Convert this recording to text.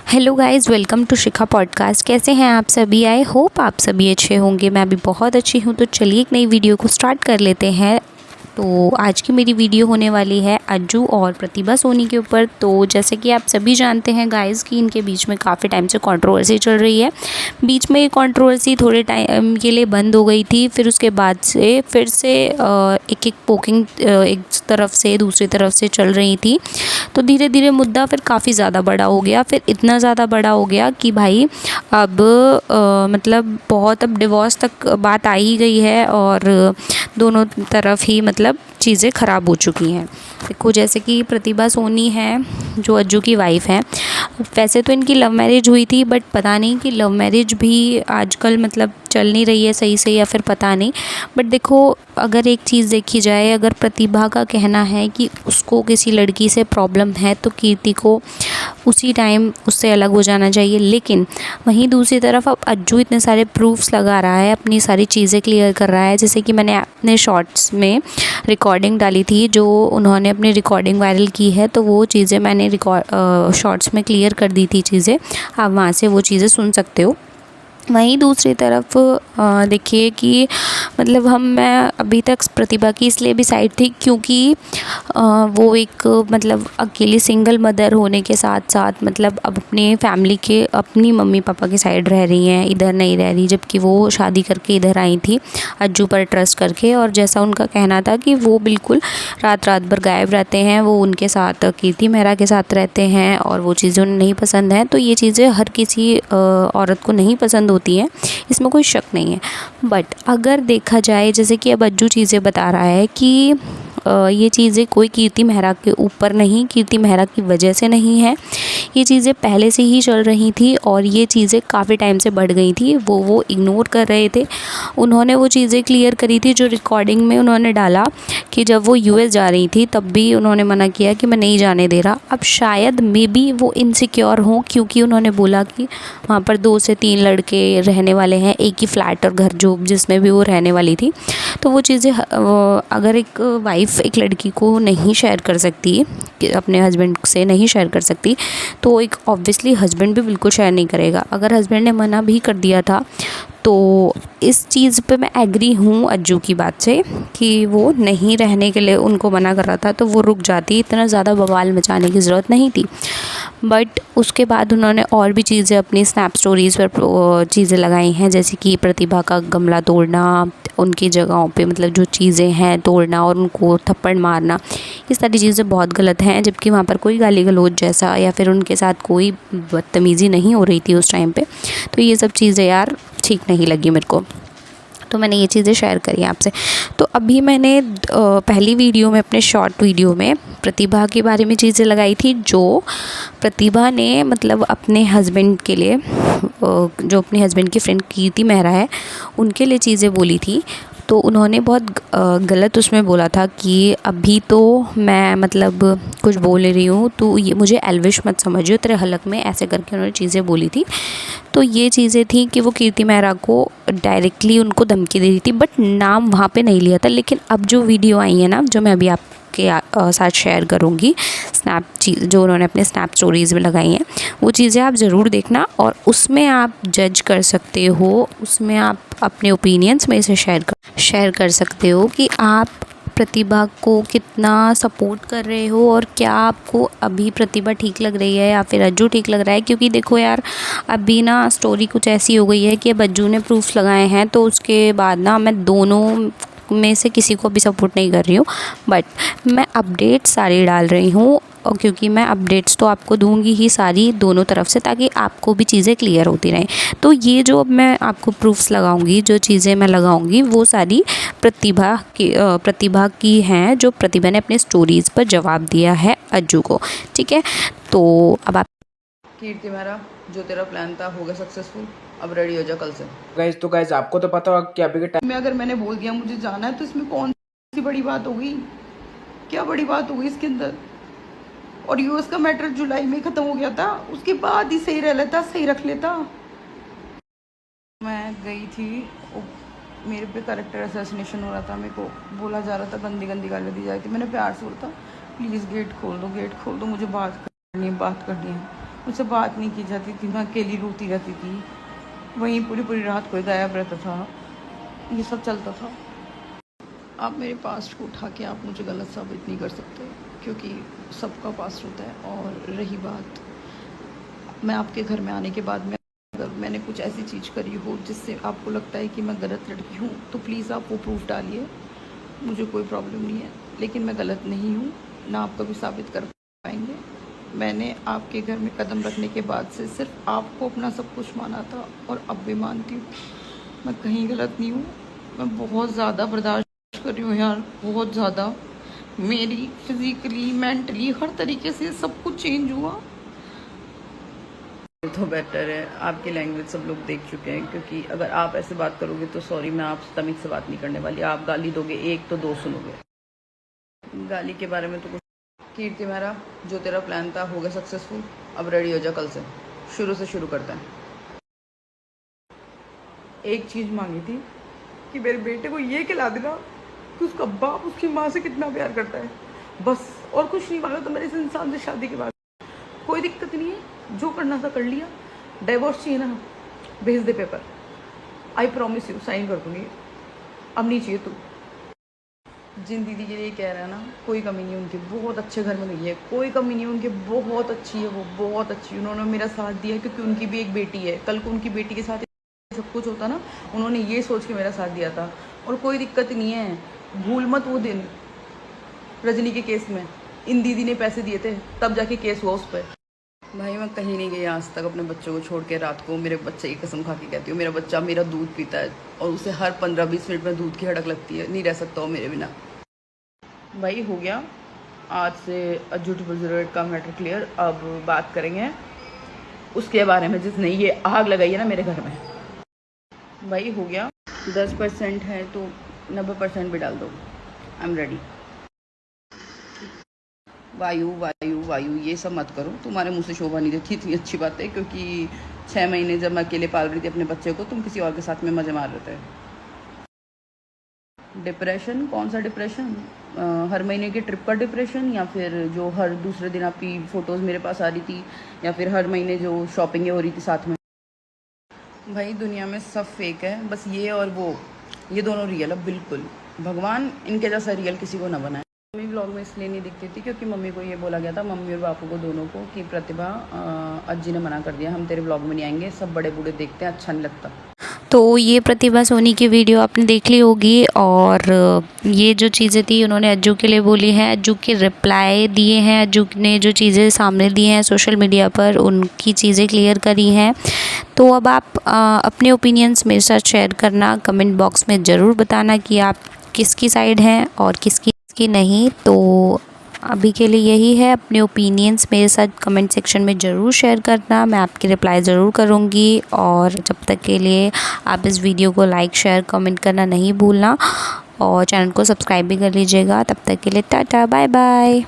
Hello guys, welcome to Shikha podcast. कैसे हैं आप सभी? आई होप आप सभी अच्छे होंगे। मैं भी बहुत अच्छी हूँ। तो चलिए एक नई वीडियो को स्टार्ट कर लेते हैं। तो आज की मेरी वीडियो होने वाली है अज्जू और प्रतिभा सोनी के ऊपर। तो जैसे कि आप सभी जानते हैं गाइस कि इनके बीच में काफ़ी टाइम से कंट्रोवर्सी चल रही है। बीच में ये कंट्रोवर्सी थोड़े टाइम के लिए बंद हो गई थी, फिर उसके बाद से फिर से एक एक पोकिंग एक तरफ से दूसरी तरफ से चल रही थी। तो धीरे धीरे मुद्दा फिर काफ़ी ज़्यादा बड़ा हो गया। फिर इतना ज़्यादा बड़ा हो गया कि भाई अब मतलब बहुत अब डिवोर्स तक बात आ ही गई है और दोनों तरफ ही मतलब चीज़ें ख़राब हो चुकी हैं। देखो जैसे कि प्रतिभा सोनी है जो अज्जू की वाइफ है। वैसे तो इनकी लव मैरिज हुई थी, बट पता नहीं कि लव मैरिज भी आजकल मतलब चल नहीं रही है सही से या फिर पता नहीं। बट देखो, अगर एक चीज़ देखी जाए, अगर प्रतिभा का कहना है कि उसको किसी लड़की से प्रॉब्लम है तो कीर्ति को उसी टाइम उससे अलग हो जाना चाहिए। लेकिन वहीं दूसरी तरफ अब अज्जू इतने सारे प्रूफ्स लगा रहा है, अपनी सारी चीज़ें क्लियर कर रहा है। जैसे कि मैंने अपने शॉर्ट्स में रिकॉर्डिंग डाली थी, जो उन्होंने अपनी रिकॉर्डिंग वायरल की है, तो वो चीज़ें मैंने शॉर्ट्स में क्लियर कर दी थी चीज़ें। आप वहाँ से वो चीज़ें सुन सकते हो। वहीं दूसरी तरफ देखिए कि मतलब मैं अभी तक प्रतिभा की इसलिए भी साइड थी क्योंकि वो एक मतलब अकेली सिंगल मदर होने के साथ साथ मतलब अब अपने फैमिली के अपनी मम्मी पापा की साइड रह रही हैं, इधर नहीं रह रही। जबकि वो शादी करके इधर आई थी अज्जू पर ट्रस्ट करके, और जैसा उनका कहना था कि वो बिल्कुल रात रात भर गायब रहते हैं, वो उनके साथ कीर्ति मेहरा के साथ रहते हैं और वो चीज़ें उन्हें नहीं पसंद हैं। तो ये चीज़ें हर किसी औरत को नहीं पसंद होती हैं, इसमें कोई शक नहीं है। बट अगर देखा जाए, जैसे कि अब अज्जू चीज़ें बता रहा है कि ये चीज़ें कोई कीर्ति मेहरा के ऊपर नहीं, कीर्ति मेहरा की वजह से नहीं है। ये चीज़ें पहले से ही चल रही थी और ये चीज़ें काफ़ी टाइम से बढ़ गई थी। वो इग्नोर कर रहे थे। उन्होंने वो चीज़ें क्लियर करी थी जो रिकॉर्डिंग में उन्होंने डाला कि जब वो यूएस जा रही थी तब भी उन्होंने मना किया कि मैं नहीं जाने दे रहा। अब शायद मे बी वो इनसिक्योर हों, क्योंकि उन्होंने बोला कि वहाँ पर 2 से 3 लड़के रहने वाले हैं, एक ही फ्लैट और घर जो जिसमें भी वो रहने वाली थी। तो वो चीज़ें अगर एक वाइफ़ एक लड़की को नहीं शेयर कर सकती, कि अपने हस्बैंड से नहीं शेयर कर सकती, तो एक ऑब्वियसली हस्बैंड भी बिल्कुल शेयर नहीं करेगा। अगर हस्बैंड ने मना भी कर दिया था तो इस चीज़ पे मैं एग्री हूँ अज्जू की बात से कि वो नहीं रहने के लिए उनको मना कर रहा था तो वो रुक जाती, इतना ज़्यादा बवाल मचाने की ज़रूरत नहीं थी। बट उसके बाद उन्होंने और भी चीज़ें अपनी स्नैप स्टोरीज़ पर चीज़ें लगाई हैं, जैसे कि प्रतिभा का गमला तोड़ना, उनकी जगहों पे मतलब जो चीज़ें हैं तोड़ना और उनको थप्पड़ मारना, ये सारी चीज़ें बहुत गलत हैं। जबकि वहाँ पर कोई गाली गलौज जैसा या फिर उनके साथ कोई बदतमीज़ी नहीं हो रही थी उस टाइम पे। तो ये सब चीज़ें यार ठीक नहीं लगी मेरे को, तो मैंने ये चीज़ें शेयर करी आपसे। तो अभी मैंने पहली वीडियो में, अपने शॉर्ट वीडियो में प्रतिभा के बारे में चीज़ें लगाई थी, जो प्रतिभा ने मतलब अपने हस्बैंड के लिए, जो अपने हस्बैंड की फ्रेंड कीर्ति मेहरा है उनके लिए चीज़ें बोली थी। तो उन्होंने बहुत गलत उसमें बोला था कि अभी तो मैं मतलब कुछ बोल रही हूँ, तो ये मुझे एल्विश मत समझियो तेरे हलक में, ऐसे करके उन्होंने चीज़ें बोली थी। तो ये चीज़ें थी कि वो कीर्ति मेहरा को डायरेक्टली उनको धमकी दे रही थी, बट नाम वहाँ पे नहीं लिया था। लेकिन अब जो वीडियो आई है ना, जो मैं अभी आपके साथ शेयर करूँगी, स्नैप चीज़ जो उन्होंने अपने स्नैप स्टोरीज़ में लगाई हैं, वो चीज़ें आप ज़रूर देखना और उसमें आप जज कर सकते हो, उसमें आप अपने ओपिनियंस में से शेयर कर सकते हो कि आप प्रतिभा को कितना सपोर्ट कर रहे हो और क्या आपको अभी प्रतिभा ठीक लग रही है या फिर अज्जू ठीक लग रहा है। क्योंकि देखो यार, अभी ना स्टोरी कुछ ऐसी हो गई है कि अब अज्जू ने प्रूफ लगाए हैं, तो उसके बाद ना मैं दोनों में से किसी को भी सपोर्ट नहीं कर रही हूँ। बट मैं अपडेट सारी डाल रही हूँ, और क्योंकि मैं अपडेट्स तो आपको दूंगी ही सारी दोनों तरफ से, ताकि आपको भी चीज़ें क्लियर होती रहें। तो ये जो अब मैं आपको प्रूफ्स लगाऊंगी, जो चीज़ें मैं लगाऊंगी, वो सारी प्रतिभा की हैं, जो प्रतिभा ने अपने स्टोरीज़ पर जवाब दिया है अज्जू को। ठीक है, तो अब आप कीर्ति मेहरा, जो तेरा प्लान था हो गया सक्सेसफुल, अब रेडी हो जा कल से। तो गाइज आपको तो पता होगा कि अभी के टाइम में अगर मैंने बोल दिया मुझे जाना है, तो इसमें कौन सी बड़ी बात हो गई? क्या बड़ी बात हो गई इसके अंदर? और यूएस का मैटर जुलाई में ख़त्म हो गया था, उसके बाद ही सही रह लेता, सही रख लेता। मैं गई थी, मेरे पे करेक्टर असैसिनेशन हो रहा था, मेरे को बोला जा रहा था, गंदी गंदी गाली दी जा रही थी। मैंने प्यार से बोला था, प्लीज़ गेट खोल दो, गेट खोल दो, मुझे बात करनी है। मुझसे बात नहीं की जाती थी, मैं अकेली रोती रहती थी, वहीं पूरी पूरी रात कोई गायब रहता था, ये सब चलता था। आप मेरे पास्ट को उठा के आप मुझे गलत साबित नहीं कर सकते, क्योंकि सबका पास्ट होता है। और रही बात, मैं आपके घर में आने के बाद में अगर मैंने कुछ ऐसी चीज़ करी हो जिससे आपको लगता है कि मैं गलत लड़की हूँ, तो प्लीज़ आप वो प्रूफ डालिए, मुझे कोई प्रॉब्लम नहीं है। लेकिन मैं गलत नहीं हूँ, ना आप कभी साबित कर पाएंगे। मैंने आपके घर में कदम रखने के बाद से सिर्फ आपको अपना सब कुछ माना था, और अब भी मानती हूँ। मैं कहीं गलत नहीं हूँ। मैं बहुत ज़्यादा बर्दाश्त कर रही हूँ यार, बहुत ज़्यादा। मेरी फिज़िकली, मेंटली, हर तरीके से सब कुछ चेंज हुआ। तो बेटर है, आपकी लैंग्वेज सब लोग देख चुके हैं, क्योंकि अगर आप ऐसे बात करोगे तो सॉरी, मैं आपसे तमीज़ से बात नहीं करने वाली। आप गाली दोगे एक तो दो सुनोगे। गाली के बारे में तो कुछ। कीर्ति मेहरा, जो तेरा प्लान था हो गया सक्सेसफुल, अब रेडी हो जा, कल से शुरू करते हैं। एक चीज़ मांगी थी कि मेरे बेटे को ये खिला देना कि उसका बाप उसकी माँ से कितना प्यार करता है, बस। और कुछ नहीं मांगा। तो मेरे इस इंसान से शादी के बाद कोई दिक्कत नहीं है, जो करना था कर लिया। डाइवोर्स चाहिए ना, भेज दे paper, I promise you, sign कर दूँगी। अब नहीं चाहिए तू। जिन दीदी के लिए कह रहा है ना, कोई कमी नहीं उनकी, बहुत अच्छे घर में गई है, कोई कमी नहीं उनकी, बहुत अच्छी है वो, बहुत अच्छी। उन्होंने मेरा साथ दिया क्योंकि उनकी भी एक बेटी है। कल को उनकी बेटी के साथ सब कुछ होता ना, उन्होंने ये सोच के मेरा साथ दिया था। और कोई दिक्कत नहीं है, भूल मत वो दिन रजनी के केस में इन दीदी ने पैसे दिए थे, तब जाके केस हुआ उस पर। भाई मैं कहीं नहीं गई आज तक अपने बच्चों को छोड़ के। रात को मेरे बच्चे की कसम खा के कहती हूँ, मेरा बच्चा मेरा दूध पीता है और उसे हर 15-20 मिनट में दूध की हड़क लगती है, नहीं रह सकता हो मेरे बिना। भाई हो गया आज से अज्जू 008 का मैटर क्लियर। अब बात करेंगे उसके बारे में जिसने ये आग लगाई है ना मेरे घर में। भाई हो गया, 10% है तो 90% भी डाल दो, आई एम रेडी। वायु वायु वायु ये सब मत करो, तुम्हारे मुँह से शोभा नहीं देती इतनी अच्छी बात है, क्योंकि 6 महीने जब मैं अकेले पाल रही थी अपने बच्चे को, तुम किसी और के साथ में मज़े मार रहे थे। डिप्रेशन? कौन सा डिप्रेशन? हर महीने के ट्रिप का डिप्रेशन, या फिर जो हर दूसरे दिन आपकी फ़ोटोज़ मेरे पास आ रही थी, या फिर हर महीने जो शॉपिंगें हो रही थी साथ में? भाई दुनिया में सब फेक है, बस ये और वो, ये दोनों रियल है बिल्कुल। भगवान इनके जैसा रियल किसी को ना बनाए। मम्मी व्लॉग में इसलिए नहीं दिखती थी क्योंकि मम्मी को ये बोला गया था, मम्मी और बापू को दोनों को, कि प्रतिभा अज्जी ने मना कर दिया, हम तेरे व्लॉग में नहीं आएंगे, सब बड़े बूढ़े देखते हैं, अच्छा नहीं लगता। तो ये प्रतिभा सोनी की वीडियो आपने देख ली होगी, और ये जो चीज़ें थी उन्होंने अज्जू के लिए बोली हैं, अज्जू के रिप्लाई दिए हैं, अज्जू ने जो चीज़ें सामने दी हैं सोशल मीडिया पर उनकी चीज़ें क्लियर करी हैं। तो अब आप अपने ओपिनियंस मेरे साथ शेयर करना, कमेंट बॉक्स में ज़रूर बताना कि आप किसकी साइड हैं और किसकी नहीं। तो अभी के लिए यही है, अपने ओपिनियंस मेरे साथ कमेंट सेक्शन में ज़रूर शेयर करना, मैं आपकी रिप्लाई ज़रूर करूँगी। और जब तक के लिए आप इस वीडियो को लाइक शेयर कमेंट करना नहीं भूलना, और चैनल को सब्सक्राइब भी कर लीजिएगा। तब तक के लिए टाटा बाय बाय।